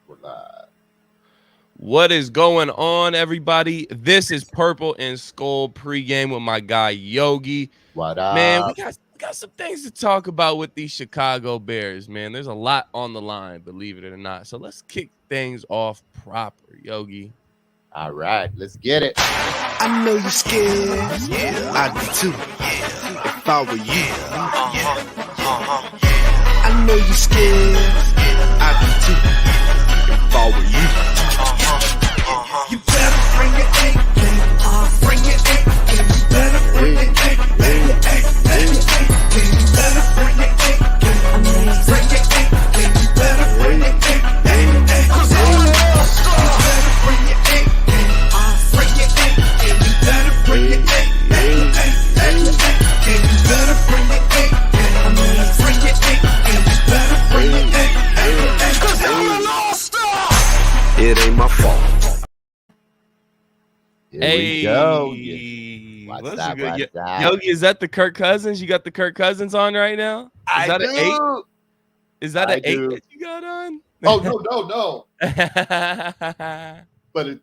We're live. What is going on, everybody? This is Purple and Skol'd pregame with my guy Yogi. What Man, we up? got some things to talk about with these Chicago Bears, man. There's a lot on the line, believe it or not. So let's kick things off proper, Yogi. All right, let's get it. I know you're scared. Yeah, I do too. Yeah, if I were you. I know you're scared. I do too. If I were you. You better bring your A game. Bring your A game. You better bring your A game. Bring your A game. You better bring your A game. Bring your A game. You better bring your A game. 'Cause all of us you better bring your A game. Bring your A game. You better bring your A game. You better bring your A game. Bring your A game. You better bring your A game. 'Cause I'm an all-star. It ain't my fault. Here we go. What's What's up? good? What's up? Yogi, is that the Kirk Cousins? You got the Kirk Cousins on right now? Is that an 8? Is that an 8 that you got on? Oh no. But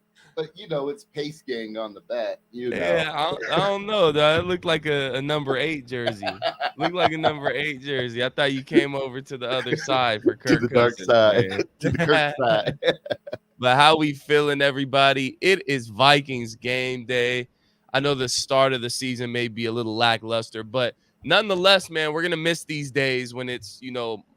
it's Pace Gang on the bat. Yeah, I don't know. Though. It looked like a number 8 jersey. Looked like a number 8 jersey. I thought you came over to the other side for Kirk to the dark Cousins, side. man. To the Kirk side. But how we feeling, everybody? It is Vikings game day. I know the start of the season may be a little lackluster, but nonetheless, man, we're going to miss these days when it's,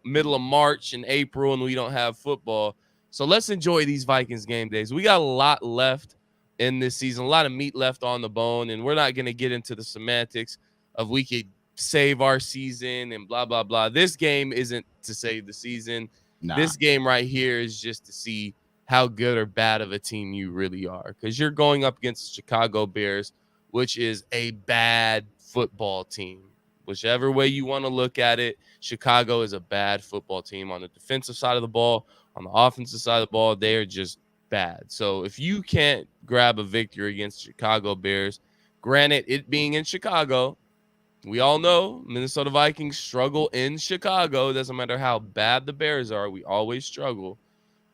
middle of March and April and we don't have football. So let's enjoy these Vikings game days. We got a lot left in this season, a lot of meat left on the bone, and we're not going to get into the semantics of we could save our season and blah, blah, blah. This game isn't to save the season. Nah. This game right here is just to see how good or bad of a team you really are, because you're going up against the Chicago Bears, which is a bad football team. Whichever way you want to look at it, Chicago is a bad football team. On the defensive side of the ball, on the offensive side of the ball, they are just bad. So if you can't grab a victory against Chicago Bears, granted, it being in Chicago, we all know Minnesota Vikings struggle in Chicago. It doesn't matter how bad the Bears are. We always struggle.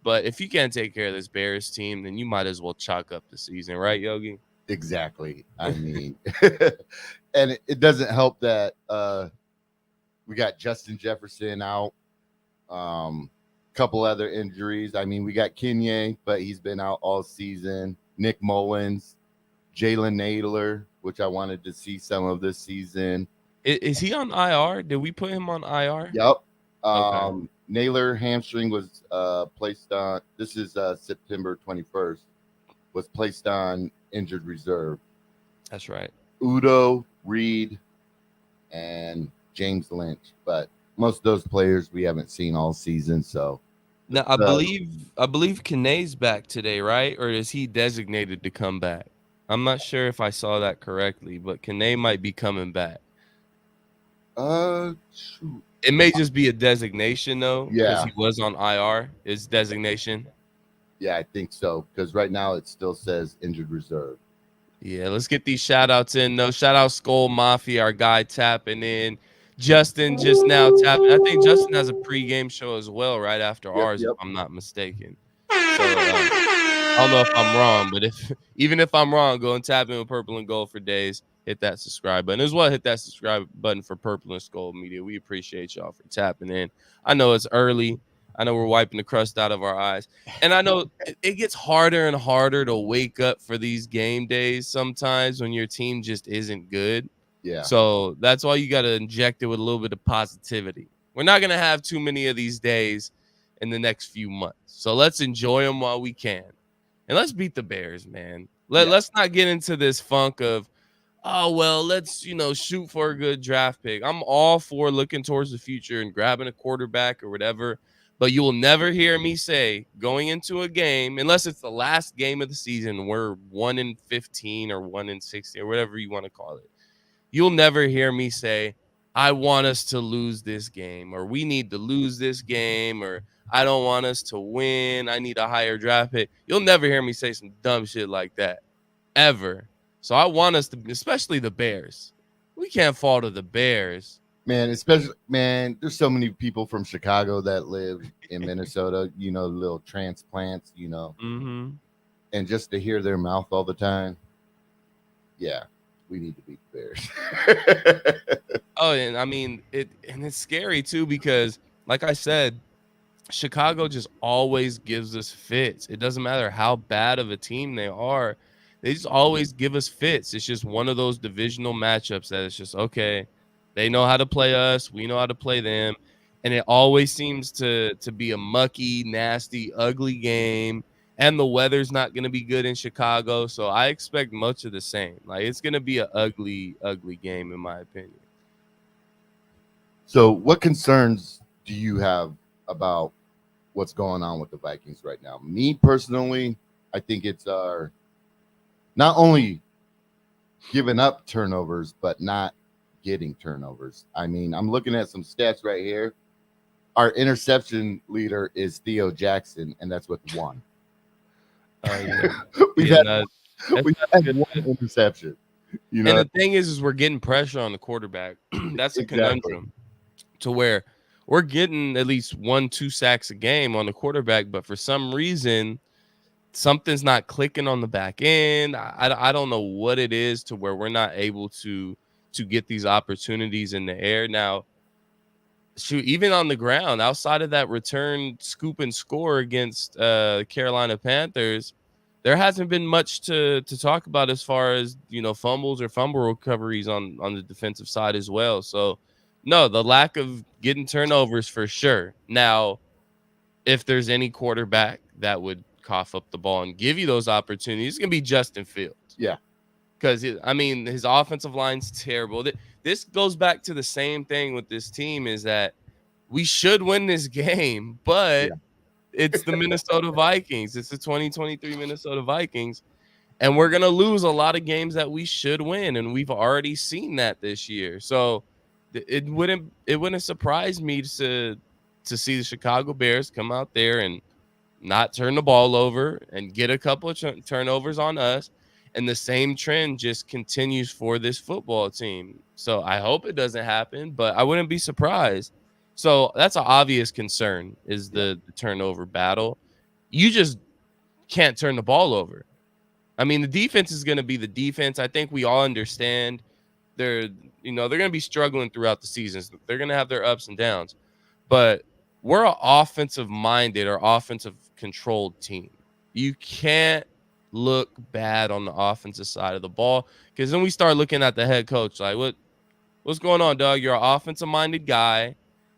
But if you can't take care of this Bears team, then you might as well chalk up the season, right, Yogi? Exactly. I mean, and it doesn't help that we got Justin Jefferson out, couple other injuries. I mean, we got Kenye, but he's been out all season. Nick Mullins, Jalen Naylor, which I wanted to see some of this season. Is he on IR? Did we put him on IR? Yep. Okay. Naylor hamstring was placed on. This is September 21st. Was placed on injured reserve. That's right. Udo, Reed, and James Lynch. But most of those players we haven't seen all season. So Now I believe Kine's back today, right? Or is he designated to come back? I'm not sure if I saw that correctly, but Kine might be coming back. shoot. It may just be a designation though, because Yeah. he was on IR. Is designation? Yeah, I think so. Because right now it still says injured reserve. Yeah, let's get these shout outs in though. Shout out Skull Mafia, our guy tapping in. Justin just now tapping. I think Justin has a pregame show as well, right after ours, Yep. if I'm not mistaken. So I don't know if I'm wrong, but even if I'm wrong, go and tap in with Purple and Gold for days. Hit that subscribe button as well. Hit that subscribe button for Purple and Skol'd Media. We appreciate y'all for tapping in. I know it's early. I know we're wiping the crust out of our eyes. And I know it gets harder and harder to wake up for these game days sometimes when your team just isn't good. Yeah. So that's why you got to inject it with a little bit of positivity. We're not going to have too many of these days in the next few months. So let's enjoy them while we can. And let's beat the Bears, man. Let's not get into this funk of, oh, well, let's, shoot for a good draft pick. I'm all for looking towards the future and grabbing a quarterback or whatever. But you will never hear me say going into a game, unless it's the last game of the season, we're 1-15 or 1-16 or whatever you want to call it. You'll never hear me say, I want us to lose this game, or we need to lose this game, or I don't want us to win. I need a higher draft pick. You'll never hear me say some dumb shit like that, ever. So I want us to, especially the Bears. We can't fall to the Bears Man, especially man, there's so many people from Chicago that live in Minnesota, little transplants, Mm-hmm. and just to hear their mouth all the time, yeah, we need to beat the Bears. Oh, and I mean and it's scary too because, like I said, Chicago just always gives us fits. It doesn't matter how bad of a team they are. They just always give us fits. It's just one of those divisional matchups that it's just okay. They know how to play us. We know how to play them. And it always seems to be a mucky, nasty, ugly game. And the weather's not going to be good in Chicago. So I expect much of the same. Like it's going to be an ugly, ugly game, in my opinion. So, what concerns do you have about what's going on with the Vikings right now? Me personally, I think it's our not only giving up turnovers, but not getting turnovers. I mean, I'm looking at some stats right here. Our interception leader is Theo Jackson, and that's with one. Yeah. we've Yeah, had no, that's we've not had good. one interception. You And know the thing is we're getting pressure on the quarterback. That's a exactly. conundrum to where we're getting at least 1-2 sacks a game on the quarterback, but for some reason, something's not clicking on the back end. I don't know what it is to where we're not able to get these opportunities in the air. Now, shoot, even on the ground, outside of that return scoop and score against Carolina Panthers, there hasn't been much to talk about as far as fumbles or fumble recoveries on the defensive side as well. So no, the lack of getting turnovers for sure. Now, if there's any quarterback that would cough up the ball and give you those opportunities, it's gonna be Justin Fields. Yeah. Because I mean, his offensive line's terrible. This goes back to the same thing with this team is that we should win this game, but Yeah. it's the Minnesota Vikings. It's the 2023 Minnesota Vikings, and we're gonna lose a lot of games that we should win, and we've already seen that this year. So it wouldn't surprise me to see the Chicago Bears come out there and not turn the ball over and get a couple of turnovers on us. And the same trend just continues for this football team. So I hope it doesn't happen, but I wouldn't be surprised. So that's an obvious concern is Yeah. the turnover battle. You just can't turn the ball over. I mean, the defense is going to be the defense. I think we all understand they're they're going to be struggling throughout the seasons. They're going to have their ups and downs. But we're an offensive minded or offensive controlled team. You can't look bad on the offensive side of the ball because then we start looking at the head coach like, what's going on, dog? You're an offensive minded guy,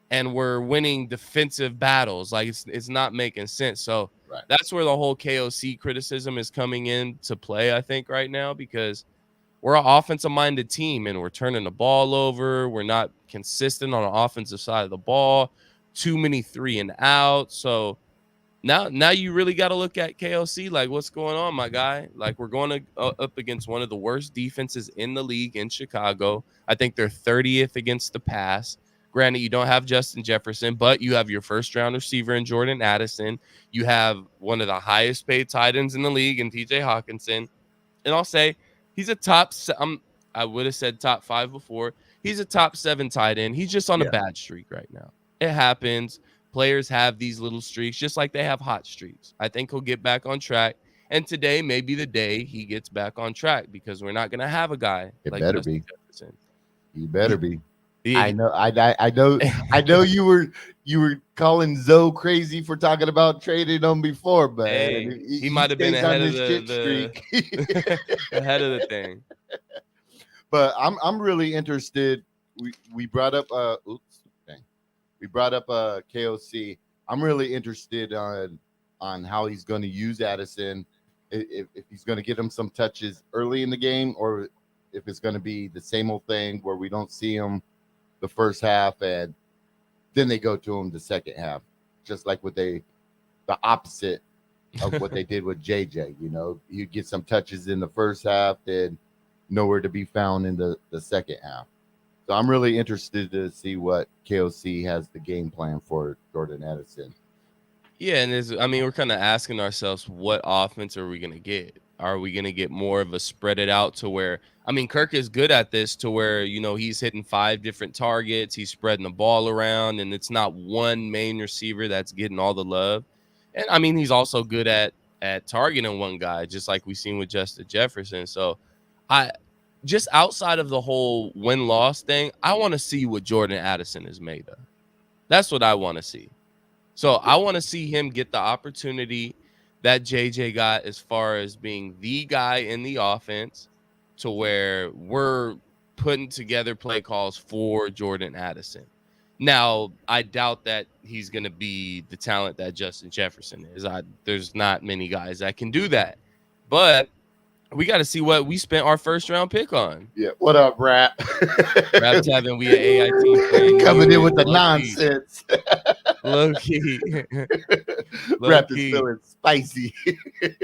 and we're winning defensive battles. Like it's not making sense. So Right. that's where the whole KOC criticism is coming into play, I think, right now, because we're an offensive minded team and we're turning the ball over. We're not consistent on the offensive side of the ball. Too many 3 and out. So now you really got to look at KOC. Like, what's going on, my guy? Like, we're going up against one of the worst defenses in the league in Chicago. I think they're 30th against the pass. Granted, you don't have Justin Jefferson, but you have your first round receiver in Jordan Addison. You have one of the highest paid tight ends in the league in TJ Hawkinson. And I'll say he's a I would have said top 5 before. He's a top 7 tight end. He's just on a bad streak right now. It happens. Players have these little streaks, just like they have hot streaks. I think he'll get back on track. And today may be the day he gets back on track because we're not going to have a guy It like better Justin be. Jefferson. You better be. He- I know. I know. You were calling Zoe crazy for talking about trading him before, but Hey, he might have been stays on ahead of this shit streak. ahead of the thing. But I'm really interested. We brought up we brought up KOC. I'm really interested on how he's going to use Addison. If he's going to get him some touches early in the game, or if it's going to be the same old thing where we don't see him the first half and then they go to him the second half, just like the opposite of what they did with JJ. You get some touches in the first half, then nowhere to be found in the second half. So I'm really interested to see what KOC has the game plan for Jordan Addison. Yeah, and we're kind of asking ourselves, what offense are we going to get? Are we going to get more of a spread it out to where, I mean, Kirk is good at this to where, you know, he's hitting 5 different targets. He's spreading the ball around, and it's not one main receiver that's getting all the love. And I mean, he's also good at targeting one guy, just like we've seen with Justin Jefferson. So I just outside of the whole win-loss thing, I want to see what Jordan Addison is made of. That's what I want to see. So I want to see him get the opportunity that JJ got as far as being the guy in the offense to where we're putting together play calls for Jordan Addison. Now, I doubt that he's going to be the talent that Justin Jefferson is. There's not many guys that can do that. But we got to see what we spent our first round pick on. Yeah. What up, Rap? Rap's having we an AIT fan coming in with the nonsense. Low key. Rap is feeling spicy.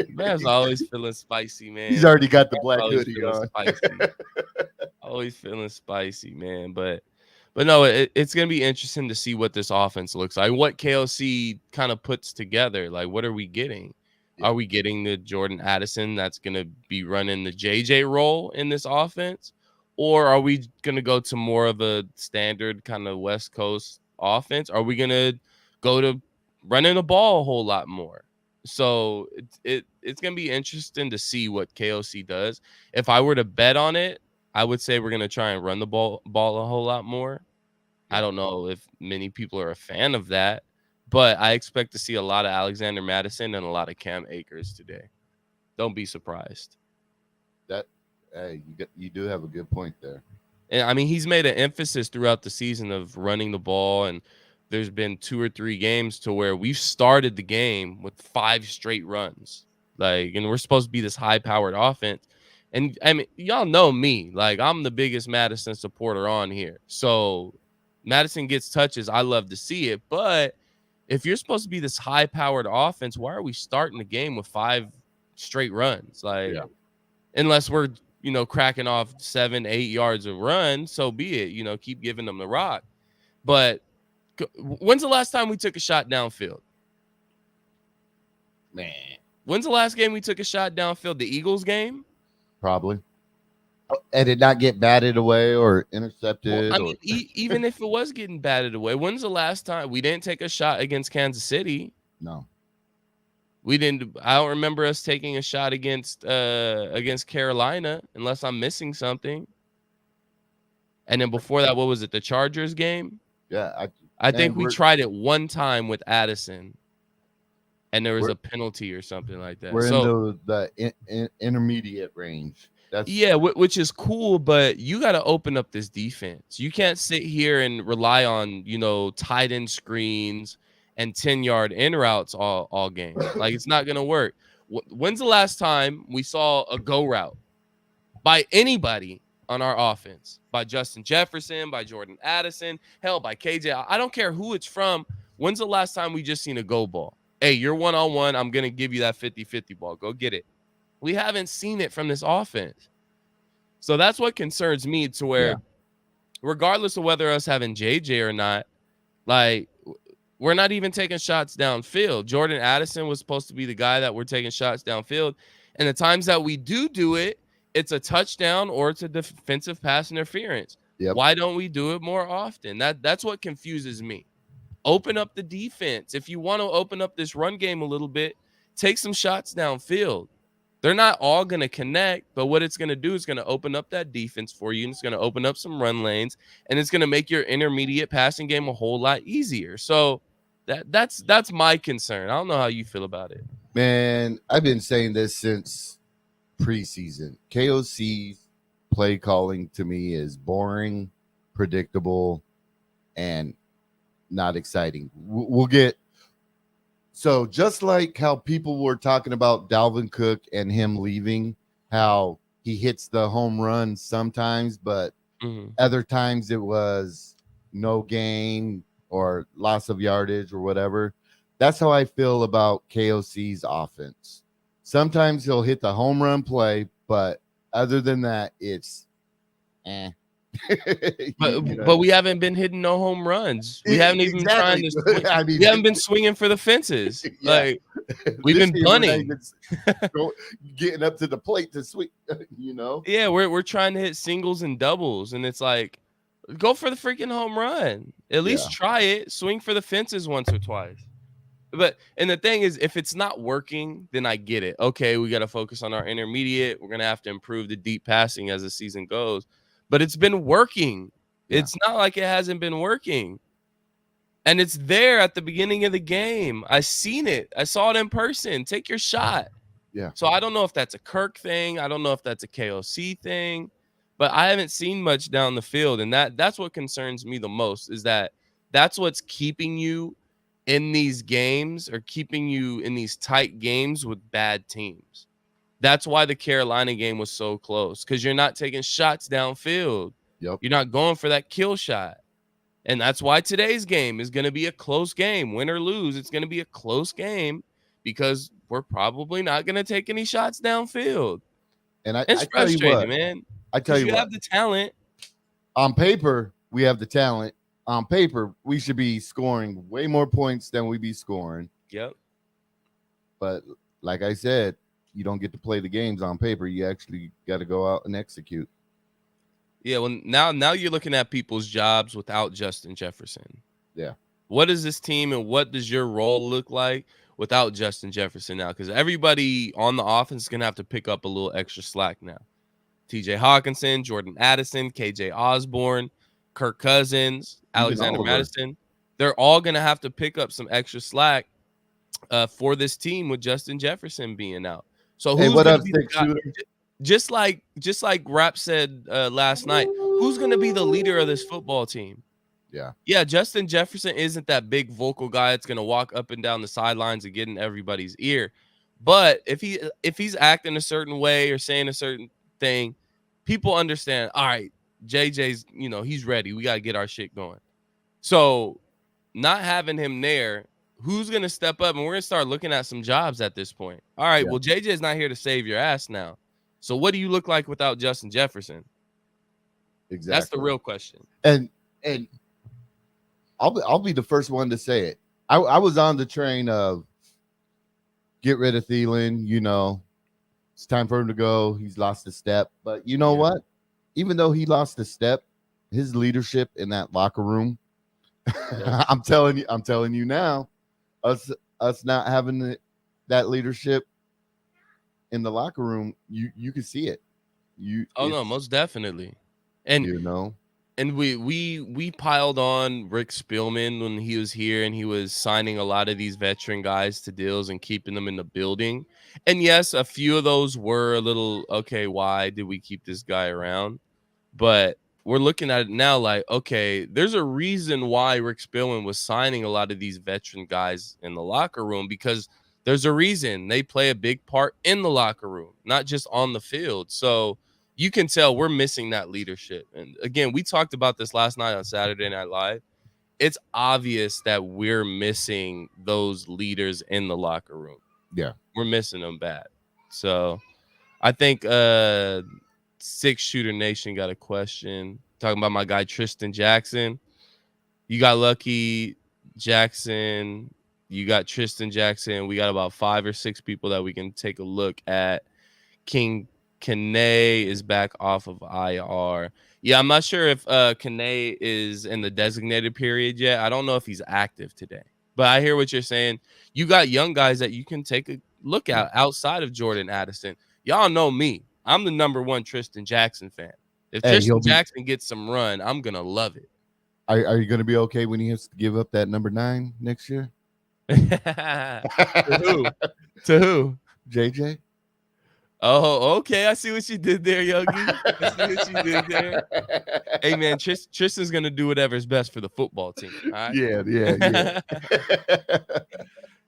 Man's always feeling spicy, man. He's already got the black hoodie on. Spicy. Always feeling spicy, man. But no, it's gonna be interesting to see what this offense looks like, what KOC kind of puts together. Like, what are we getting? Are we getting the Jordan Addison that's going to be running the JJ role in this offense? Or are we going to go to more of a standard kind of West Coast offense? Are we going to go to running the ball a whole lot more? So it's going to be interesting to see what KOC does. If I were to bet on it, I would say we're going to try and run the ball a whole lot more. I don't know if many people are a fan of that. But I expect to see a lot of Alexander Madison and a lot of Cam Akers today. Don't be surprised. You do have a good point there. And I mean, he's made an emphasis throughout the season of running the ball, and there's been 2 or 3 games to where we've started the game with 5 straight runs. Like, and we're supposed to be this high-powered offense. And I mean, y'all know me. Like, I'm the biggest Madison supporter on here. So Madison gets touches. I love to see it, but if you're supposed to be this high-powered offense, why are we starting the game with 5 straight runs? Like, unless we're, you know, cracking off 7, 8 yards of run, so be it. You know, keep giving them the rock. But when's the last time we took a shot downfield? Man. When's the last game we took a shot downfield? The Eagles game? Probably. And did not get batted away or intercepted. Well, I mean, even if it was getting batted away, when's the last time we didn't take a shot against Kansas City? No, we didn't. I don't remember us taking a shot against Carolina, unless I'm missing something. And then before that, what was it? The Chargers game? Yeah, I think we tried it one time with Addison, and there was a penalty or something like that. We're in the intermediate range. Which is cool, but you got to open up this defense. You can't sit here and rely on, you know, tight end screens and 10-yard in routes all game. Like, it's not going to work. When's the last time we saw a go route by anybody on our offense? By Justin Jefferson, by Jordan Addison, hell, by KJ. I don't care who it's from. When's the last time we just seen a go ball? Hey, you're one-on-one. I'm going to give you that 50-50 ball. Go get it. We haven't seen it from this offense. So that's what concerns me, to where regardless of whether us having JJ or not, like, we're not even taking shots downfield. Jordan Addison was supposed to be the guy that we're taking shots downfield. And the times that we do it, it's a touchdown or it's a defensive pass interference. Yep. Why don't we do it more often? That's what confuses me. Open up the defense. If you want to open up this run game a little bit, take some shots downfield. They're not all going to connect, but what it's going to do is going to open up that defense for you, and it's going to open up some run lanes, and it's going to make your intermediate passing game a whole lot easier. So that's my concern. I don't know how you feel about it. Man, I've been saying this since preseason. KOC's play calling to me is boring, predictable, and not exciting. We'll get... So just like how people were talking about Dalvin Cook and him leaving, how he hits the home run sometimes, but other times it was no gain or loss of yardage or whatever. That's how I feel about KOC's offense. Sometimes he'll hit the home run play, but other than that, it's But we haven't been hitting no home runs. We haven't even trying to. We haven't been swinging for the fences. Like, We've This been year, we're not punting. even getting up to the plate to sweep. Yeah, we're trying to hit singles and doubles, and it's like, go for the freaking home run. At least try it. Swing for the fences once or twice. And the thing is, if it's not working, then I get it. Okay, we got to focus on our intermediate. We're gonna have to improve the deep passing as the season goes. But it's been working. Yeah. It's not like it hasn't been working. And it's there at the beginning of the game. I seen it. I saw it in person. Take your shot. Yeah. So I don't know if that's a Kirk thing. I don't know if that's a KOC thing, but I haven't seen much down the field. And that's what concerns me the most, is that's what's keeping you in these games, or keeping you in these tight games with bad teams. That's why the Carolina game was so close, because you're not taking shots downfield. Yep. You're not going for that kill shot. And that's why today's game is going to be a close game. Win or lose, it's going to be a close game, because we're probably not going to take any shots downfield. And It's I tell you frustrating, what, man. I tell you have the talent. On paper, we have the talent. On paper, we should be scoring way more points than we be scoring. Yep. But like I said, you don't get to play the games on paper. You actually got to go out and execute. Yeah, well, now you're looking at people's jobs without Justin Jefferson. Yeah. What is this team, and what does your role look like without Justin Jefferson now? Because everybody on the offense is going to have to pick up a little extra slack now. TJ Hawkinson, Jordan Addison, KJ Osborne, Kirk Cousins, Alexander Madison. They're all going to have to pick up some extra slack for this team with Justin Jefferson being out. So who's going to be the guy? Just like Rap said last night, who's going to be the leader of this football team? Yeah, Justin Jefferson isn't that big vocal guy that's going to walk up and down the sidelines and get in everybody's ear. But if he's acting a certain way or saying a certain thing, people understand, all right, JJ's, he's ready. We got to get our shit going. So not having him there, who's going to step up? And we're going to start looking at some jobs at this point. All right, well, JJ's not here to save your ass now. So what do you look like without Justin Jefferson? Exactly. That's the real question. And I'll be the first one to say it. I was on the train of get rid of Thielen. It's time for him to go. He's lost a step. But you know what? Even though he lost a step, his leadership in that locker room, I'm telling you now, us not having that leadership in the locker room, you can see it. No, most definitely. And and we piled on Rick Spielman when he was here, and he was signing a lot of these veteran guys to deals and keeping them in the building. And yes, a few of those were a little, okay, why did we keep this guy around? But we're looking at it now like, okay, there's a reason why Rick Spielman was signing a lot of these veteran guys in the locker room, because there's a reason. They play a big part in the locker room, not just on the field. So you can tell we're missing that leadership. And again, we talked about this last night on Saturday Night Live. It's obvious that we're missing those leaders in the locker room. Yeah. We're missing them bad. So I think 6 Shooter Nation got a question talking about my guy Tristan Jackson. You got Lucky Jackson. You got Tristan Jackson. We got about 5 or 6 people that we can take a look at. King Kane is back off of IR. Yeah, I'm not sure if Kane is in the designated period yet. I don't know if he's active today. But I hear what you're saying. You got young guys that you can take a look at outside of Jordan Addison. Y'all know me. I'm the #1 Tristan Jackson fan. If Tristan Jackson gets some run, I'm going to love it. Are you going to be okay when he has to give up that number 9 next year? To who? JJ? Oh, okay. I see what you did there, Yogi. I see what you did there. Hey, man, Tristan's going to do whatever's best for the football team. All right? Yeah.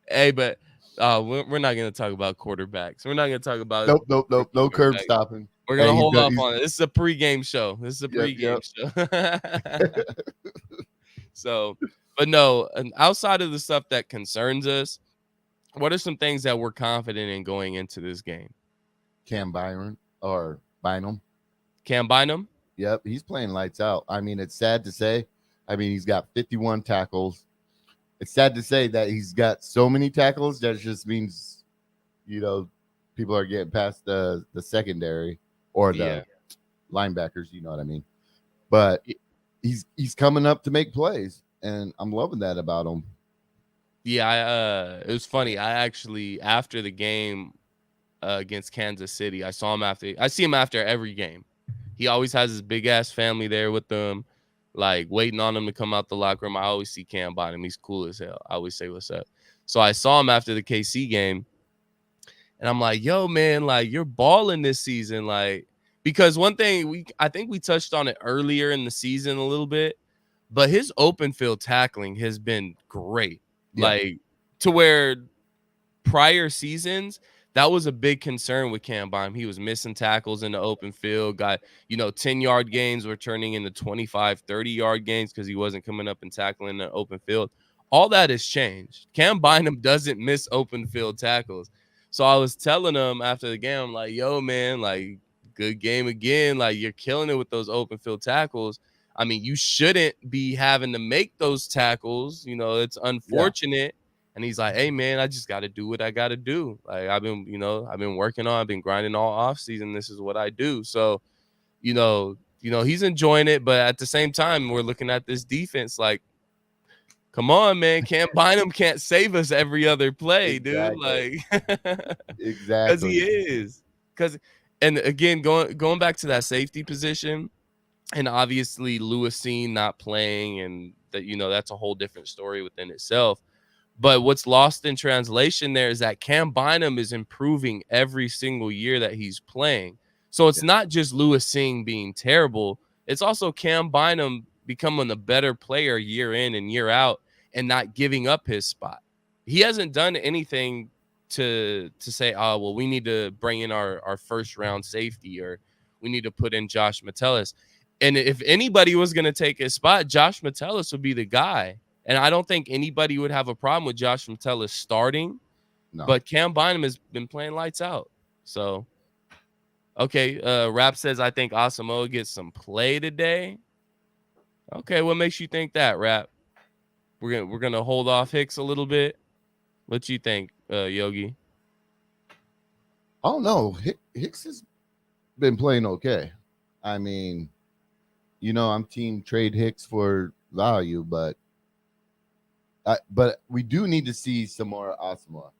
Hey, but we're not going to talk about quarterbacks. We're not going to talk about Nope. No curb stopping. We're going to hold off on it. This is a pregame show. Show. So, but no, and outside of the stuff that concerns us, what are some things that we're confident in going into this game? Cam Bynum. Cam Bynum? Yep, he's playing lights out. I mean, it's sad to say. I mean, he's got 51 tackles. it's sad to say that he's got so many tackles that just means, people are getting past the secondary or Yeah. the linebackers. You know what I mean? But he's coming up to make plays, and I'm loving that about him. Yeah, it was funny. I actually, after the game against Kansas City, I see him after every game. He always has his big ass family there with them, like waiting on him to come out the locker room. I always see Cam Bynum. He's cool as hell. I always say what's up. So I saw him after the KC game, and I'm like, yo, man, like you're balling this season. Like, because one thing I think we touched on it earlier in the season a little bit, but his open field tackling has been great. Yeah. Like, to where prior seasons, that was a big concern with Cam Bynum. He was missing tackles in the open field, got 10-yard gains were turning into 25, 30-yard gains because he wasn't coming up and tackling in the open field. All that has changed. Cam Bynum doesn't miss open field tackles. So I was telling him after the game, I'm like, yo, man, like, good game again. Like, you're killing it with those open field tackles. I mean, you shouldn't be having to make those tackles. It's unfortunate. And he's like, hey, man, I just got to do what I got to do. Like, I've been working I've been grinding all off season. This is what I do. So, he's enjoying it. But at the same time, we're looking at this defense like, come on, man. Cam Bynum can't save us every other play, dude. Like, exactly. Because he is. And again, going back to that safety position, and obviously Lewis Seen not playing, and that that's a whole different story within itself. But what's lost in translation there is that Cam Bynum is improving every single year that he's playing. So it's not just Lewis Sing being terrible. It's also Cam Bynum becoming a better player year in and year out and not giving up his spot. He hasn't done anything to say, oh, well, we need to bring in our first round safety, or we need to put in Josh Metellus. And if anybody was going to take his spot, Josh Metellus would be the guy. And I don't think anybody would have a problem with Josh Metellus starting. No. But Cam Bynum has been playing lights out. So, okay, Rap says, I think Asamoah gets some play today. Okay, what makes you think that, Rap? We're gonna hold off Hicks a little bit. What you think, Yogi? I don't know. Hicks has been playing okay. I mean, I'm team trade Hicks for value, but we do need to see some more Asamoah.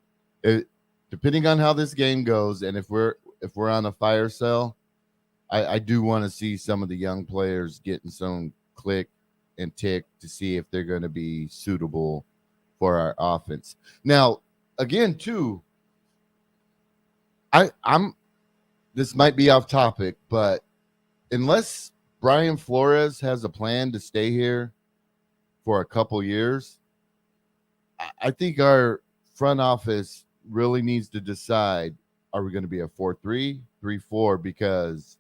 Depending on how this game goes, and if we're on a fire sale, I do want to see some of the young players getting some click and tick to see if they're going to be suitable for our offense. Now, again, too, I'm. This might be off topic, but unless Brian Flores has a plan to stay here for a couple years, I think our front office really needs to decide, are we going to be a 4-3, 3-4? Because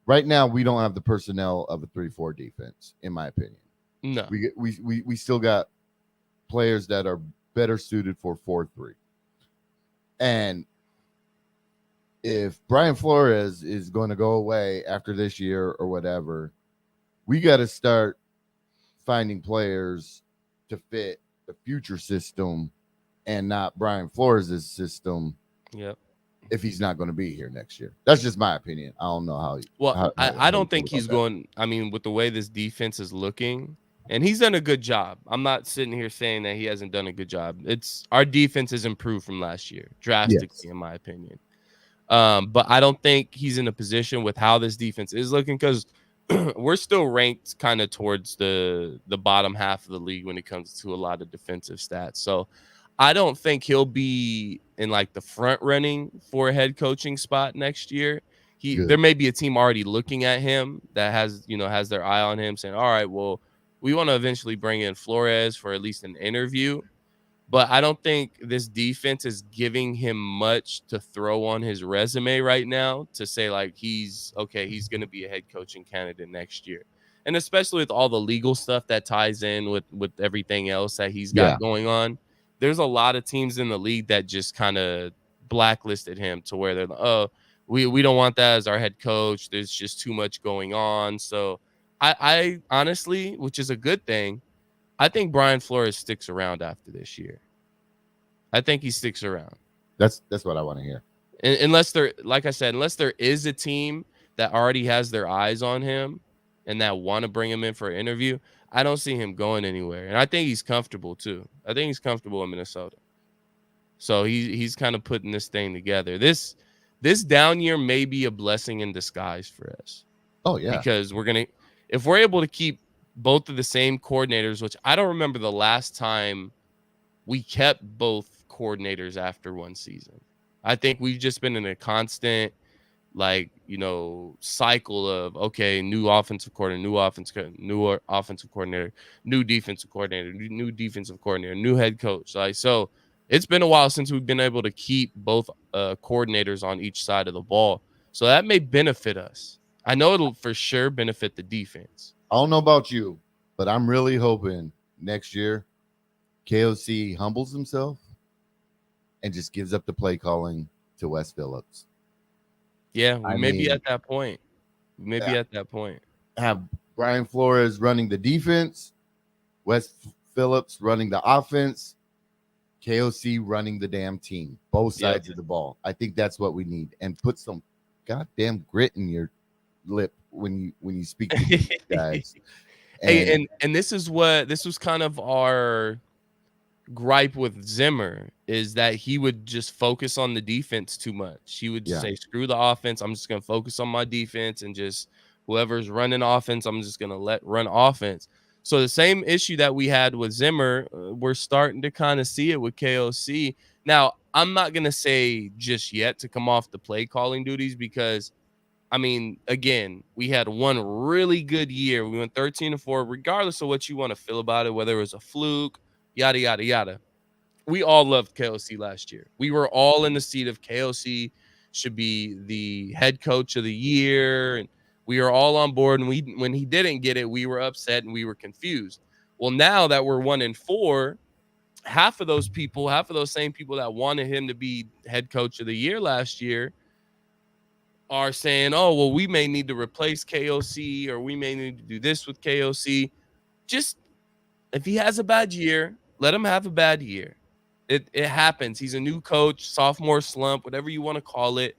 right now we don't have the personnel of a 3-4 defense, in my opinion. No. We still got players that are better suited for 4-3. And if Brian Flores is going to go away after this year or whatever, we got to start finding players to fit the future system and not Brian Flores' system. Yep. If he's not going to be here next year. That's just my opinion. I don't know how. I don't think he's going. I mean, with the way this defense is looking, and he's done a good job. I'm not sitting here saying that he hasn't done a good job. Our defense has improved from last year drastically, in my opinion. But I don't think he's in a position with how this defense is looking, because we're still ranked kind of towards the bottom half of the league when it comes to a lot of defensive stats. So I don't think he'll be in like the front running for a head coaching spot next year. There may be a team already looking at him that has their eye on him, saying, all right, well, we want to eventually bring in Flores for at least an interview. But I don't think this defense is giving him much to throw on his resume right now to say like he's going to be a head coaching candidate next year. And especially with all the legal stuff that ties in with everything else that he's got going on. There's a lot of teams in the league that just kind of blacklisted him to where they're like, oh, we don't want that as our head coach. There's just too much going on. So I honestly, which is a good thing, I think Brian Flores sticks around after this year. I think he sticks around. That's what I want to hear. Unless there, like I said, unless there is a team that already has their eyes on him and that want to bring him in for an interview, I don't see him going anywhere. And I think he's comfortable too. I think he's comfortable in Minnesota. So he's kind of putting this thing together. This down year may be a blessing in disguise for us. Oh yeah, because if we're able to keep both of the same coordinators, which I don't remember the last time we kept both coordinators after one season. I think we've just been in a constant, cycle of, okay, new offensive coordinator, new offensive coordinator, new defensive coordinator, new defensive coordinator, new head coach. So it's been a while since we've been able to keep both coordinators on each side of the ball. So that may benefit us. I know it'll for sure benefit the defense. I don't know about you, but I'm really hoping next year KOC humbles himself and just gives up the play calling to Wes Phillips. Yeah, we may be at that point. Have Brian Flores running the defense, Wes Phillips running the offense, KOC running the damn team, both sides of the ball. I think that's what we need. And put some goddamn grit in your lip when you speak to these guys. And this was kind of our gripe with Zimmer, is that he would just focus on the defense too much. He would just say, screw the offense. I'm just going to focus on my defense, and just whoever's running offense, I'm just going to let run offense. So the same issue that we had with Zimmer, we're starting to kind of see it with KOC. Now, I'm not going to say just yet to come off the play calling duties, because I mean, again, we had one really good year. We went 13-4, regardless of what you want to feel about it, whether it was a fluke, yada, yada, yada. We all loved KOC last year. We were all in the seat of KOC should be the head coach of the year. And we were all on board. And when he didn't get it, we were upset and we were confused. Well, now that we're 1-4, half of those same people that wanted him to be head coach of the year last year are saying, oh, well, we may need to replace KOC, or we may need to do this with KOC. Just, if he has a bad year, let him have a bad year. It happens. He's a new coach, sophomore slump, whatever you want to call it.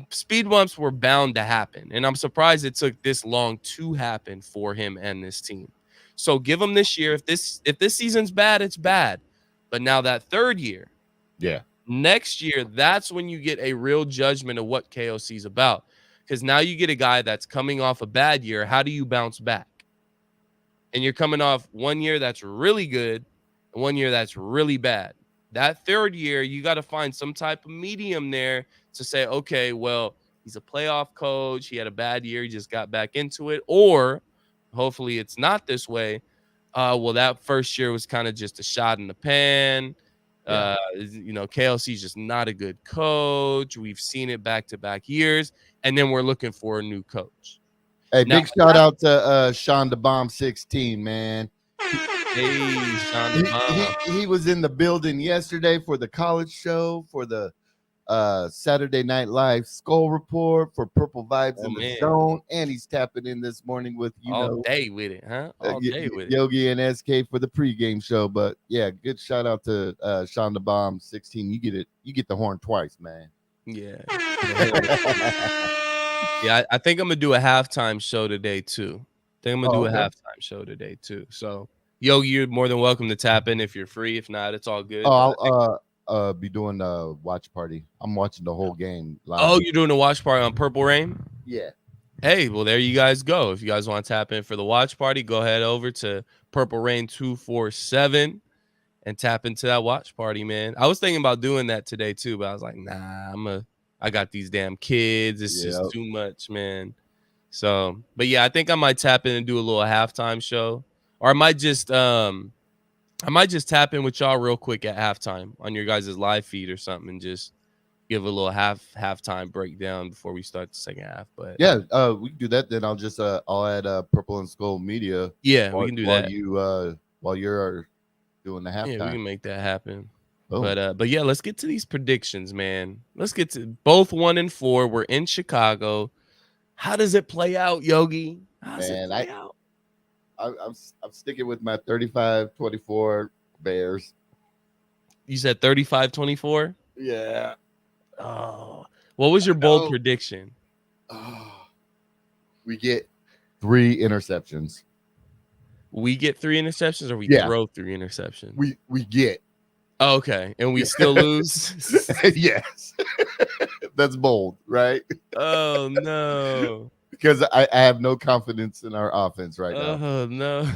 Speed bumps were bound to happen. And I'm surprised it took this long to happen for him and this team. So give him this year. If this season's bad, it's bad. But now that third year, next year, that's when you get a real judgment of what KOC is about. Because now you get a guy that's coming off a bad year. How do you bounce back? And you're coming off 1 year that's really good and 1 year that's really bad. That third year, you got to find some type of medium there to say, okay, well, he's a playoff coach. He had a bad year. He just got back into it. Or hopefully it's not this way. Well, that first year was kind of just a shot in the pan. KLC is just not a good coach. We've seen it back-to-back years, and then we're looking for a new coach. Hey, big shout out to Sean the Bomb 16, man. Hey, Sean the Bomb. He was in the building yesterday for the college show, for the Saturday Night Live Skull Report, for Purple Vibes in the Zone, and he's tapping in this morning with all day with it, huh? All day with Yogi and SK for the pregame show. But yeah, good shout out to Sean the Bomb 16. You get the horn twice, man. Yeah. Yeah, I think I'm gonna do a halftime show today too. Halftime show today too. So Yogi, you're more than welcome to tap in if you're free. If not, it's all good. I'll be doing a watch party. I'm watching the whole game live. Oh, you're doing a watch party on Purple Rain? Yeah. Hey, well, there you guys go. If you guys want to tap in for the watch party, go ahead over to Purple Rain 247 and tap into that watch party, man. I was thinking about doing that today too, but I was like, nah, I got these damn kids. It's just too much, man. So, but yeah, I think I might tap in and do a little halftime show, or I might just tap in with y'all real quick at halftime on your guys' live feed or something, and just give a little halftime breakdown before we start the second half. But yeah, we can do that. Then I'll add Purple and Skol'd Media. Yeah, we can do that while you're doing the halftime. Yeah, we can make that happen. Oh. But yeah, let's get to these predictions, man. Let's get to both 1-4. We're in Chicago. How does it play out, Yogi? How does it play out? I'm sticking with my 35-24 Bears. You said 35-24? Yeah. Oh. What was your bold know. prediction? We get 3 interceptions. We get 3 interceptions or we Yeah. throw 3 interceptions? We get. Oh, okay. And we still lose? Yes. That's bold, right? Oh, no. Because I have no confidence in our offense right now. Oh, no.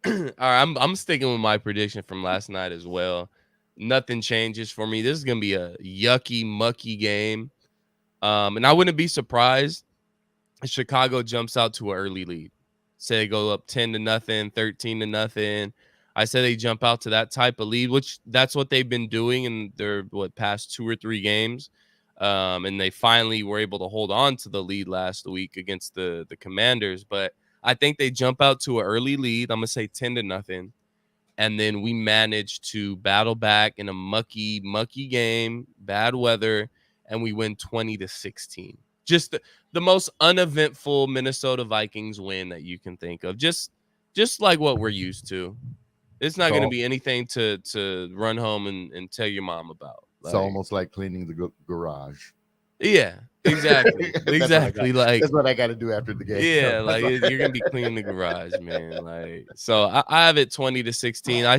All right, I'm sticking with my prediction from last night as well. Nothing changes for me. This is gonna be a yucky, mucky game. And I wouldn't be surprised if Chicago jumps out to an early lead. Say they go up 10-0, 13-0. I say they jump out to that type of lead, which that's what they've been doing in their past 2 or 3 games. And they finally were able to hold on to the lead last week against the Commanders. But I think they jump out to an early lead. I'm gonna say 10-0. And then we managed to battle back in a mucky game, bad weather, and we win 20-16. Just the most uneventful Minnesota Vikings win that you can think of. Just like what we're used to. It's not going to be anything to run home and tell your mom about. It's almost like cleaning the garage. Yeah, exactly. Exactly. That's what I got to do after the game. Yeah, like you're gonna be cleaning the garage, man. Like, so I have it 20-16. I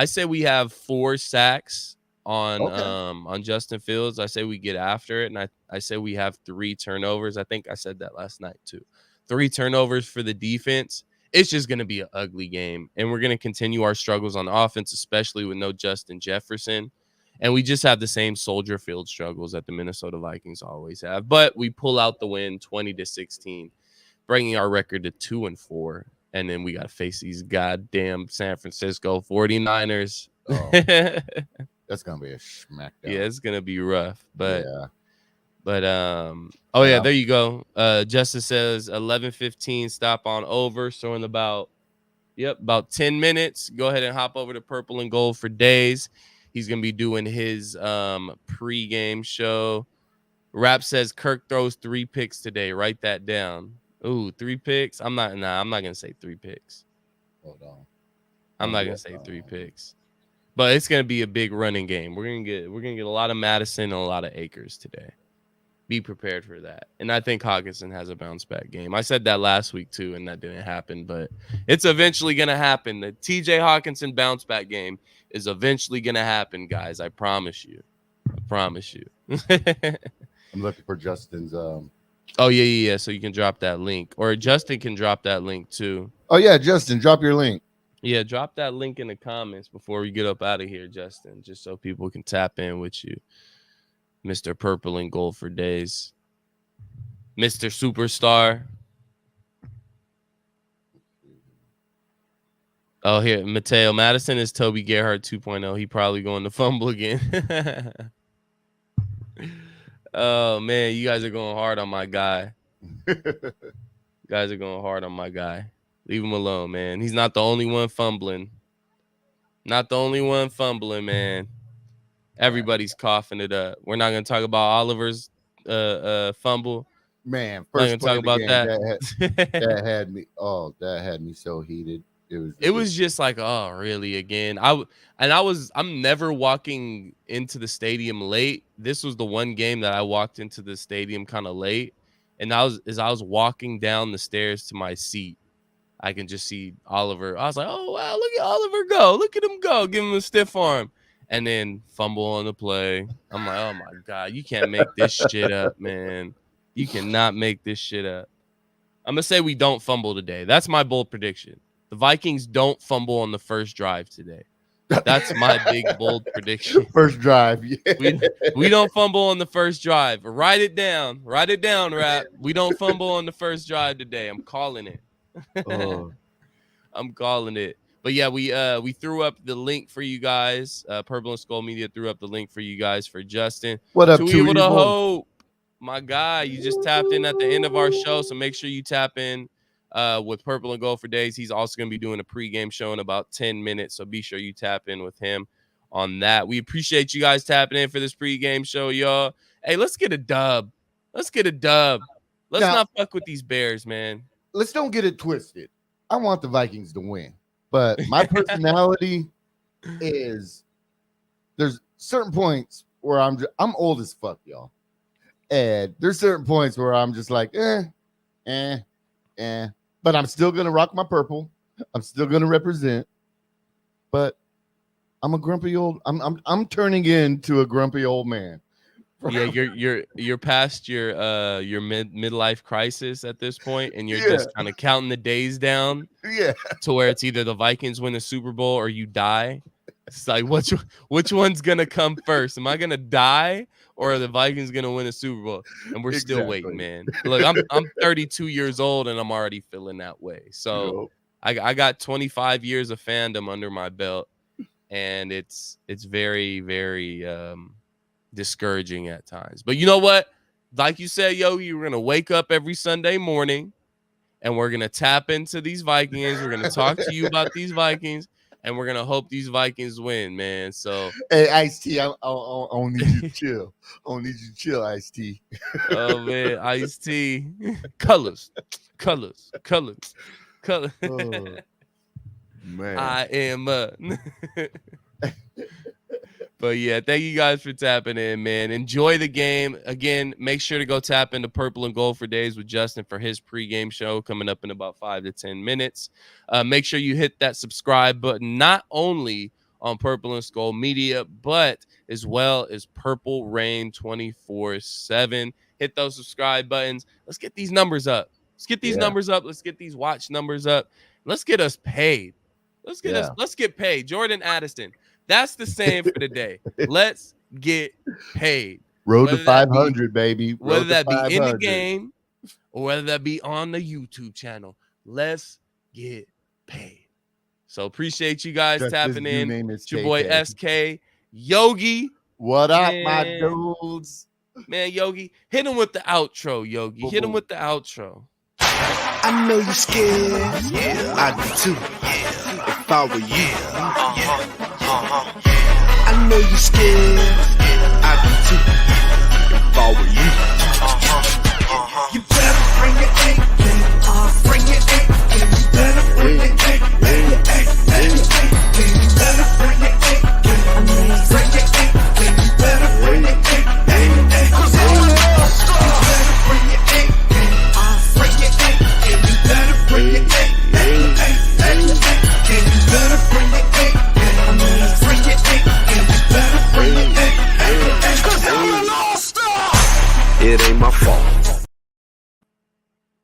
say we have 4 sacks on Justin Fields. I say we get after it, and I say we have 3 turnovers. I think I said that last night too. 3 turnovers for the defense. It's just gonna be an ugly game, and we're gonna continue our struggles on offense, especially with no Justin Jefferson. And we just have the same Soldier Field struggles that the Minnesota Vikings always have. But we pull out the win 20-16, bringing our record to 2-4. And then we got to face these goddamn San Francisco 49ers. Oh, that's going to be a smackdown. Yeah, it's going to be rough. But, yeah. But, there you go. Justice says 11:15 stop on over. So in about 10 minutes, go ahead and hop over to Purple and Gold for days. He's going to be doing his pregame show. Rap says Kirk throws 3 picks today. Write that down. Ooh, 3 picks? I'm not going to say 3 picks. Hold on. I'm not going to say 3 picks. But it's going to be a big running game. We're going to get a lot of Madison and a lot of Akers today. Be prepared for that. And I think Hawkinson has a bounce back game. I said that last week too, and that didn't happen, but it's eventually going to happen. The TJ Hawkinson bounce back game is eventually going to happen, guys. I promise you. I'm looking for Justin's. Oh, yeah. So you can drop that link, or Justin can drop that link too. Oh, yeah, Justin, drop your link. Yeah, drop that link in the comments before we get up out of here, Justin, just so people can tap in with you. Mr. Purple and Gold for days. Mr. Superstar. Oh, here, Mateo Madison is Toby Gerhardt 2.0. He probably going to fumble again. Oh, man, you guys are going hard on my guy. You guys are going hard on my guy. Leave him alone, man. He's not the only one fumbling. Not the only one fumbling, man. Everybody's coughing it up. We're not going to talk about Oliver's fumble. Man, first talk about game, that. That had me so heated. It was just like, oh, really again? I'm never walking into the stadium late. This was the one game that I walked into the stadium kind of late, and as I was walking down the stairs to my seat, I can just see Oliver. I was like, oh wow, look at Oliver go! Look at him go! Give him a stiff arm. And then fumble on the play. I'm like, oh, my God. You can't make this shit up, man. You cannot make this shit up. I'm going to say we don't fumble today. That's my bold prediction. The Vikings don't fumble on the first drive today. That's my big, bold prediction. First drive. Yeah. We don't fumble on the first drive. Write it down. Write it down, Rap. We don't fumble on the first drive today. I'm calling it. I'm calling it. But yeah, we threw up the link for you guys. Purple and Skol'd Media threw up the link for you guys for Justin. What up, Too Evil to Hope? My guy, you just tapped in at the end of our show, so make sure you tap in with Purple and Gold for days. He's also going to be doing a pregame show in about 10 minutes, so be sure you tap in with him on that. We appreciate you guys tapping in for this pregame show, y'all. Hey, let's get a dub. Let's not fuck with these Bears, man. let's don't get it twisted. I want the Vikings to win, but my personality is there's certain points where I'm old as fuck, y'all, and there's certain points where I'm just like, but I'm still gonna rock my purple. I'm still gonna represent, but I'm a grumpy old. I'm turning into a grumpy old man. Yeah, you're past your midlife crisis at this point, and you're just kind of counting the days down. Yeah, to where it's either the Vikings win the Super Bowl or you die. It's like which one's gonna come first? Am I gonna die or are the Vikings gonna win a Super Bowl? And we're still waiting, man. Look, I'm 32 years old and I'm already feeling that way. So I got 25 years of fandom under my belt, and it's very, very discouraging at times. But you know what? Like you said, Yogi, we're gonna wake up every Sunday morning and we're gonna tap into these Vikings. We're gonna talk to you about these Vikings, and we're gonna hope these Vikings win, man. So, hey, Ice-T, I don't need you to chill. I don't need you to chill, Ice-T. Oh man, Ice-T, colors. Oh, man, I am. But yeah, thank you guys for tapping in, man. Enjoy the game. Again, make sure to go tap into Purple and Gold for Days with Justin for his pregame show coming up in about 5 to 10 minutes. Make sure you hit that subscribe button, not only on Purple and Skol'd Media, but as well as Purple Rain 24/7. Hit those subscribe buttons. Let's get these numbers up. Let's get these numbers up. Let's get these watch numbers up. Let's get us paid. Let's get paid. Jordan Addison. That's the saying for the day. Let's get paid. Road to 500, baby. Whether that be in the game or whether that be on the YouTube channel, let's get paid. So appreciate you guys tapping in. It's your boy SK Yogi. What up, my dudes? Man, Yogi, hit him with the outro, Yogi. Hit him with the outro. I know you're scared. Yeah, I do too. If I were you. I know you're scared.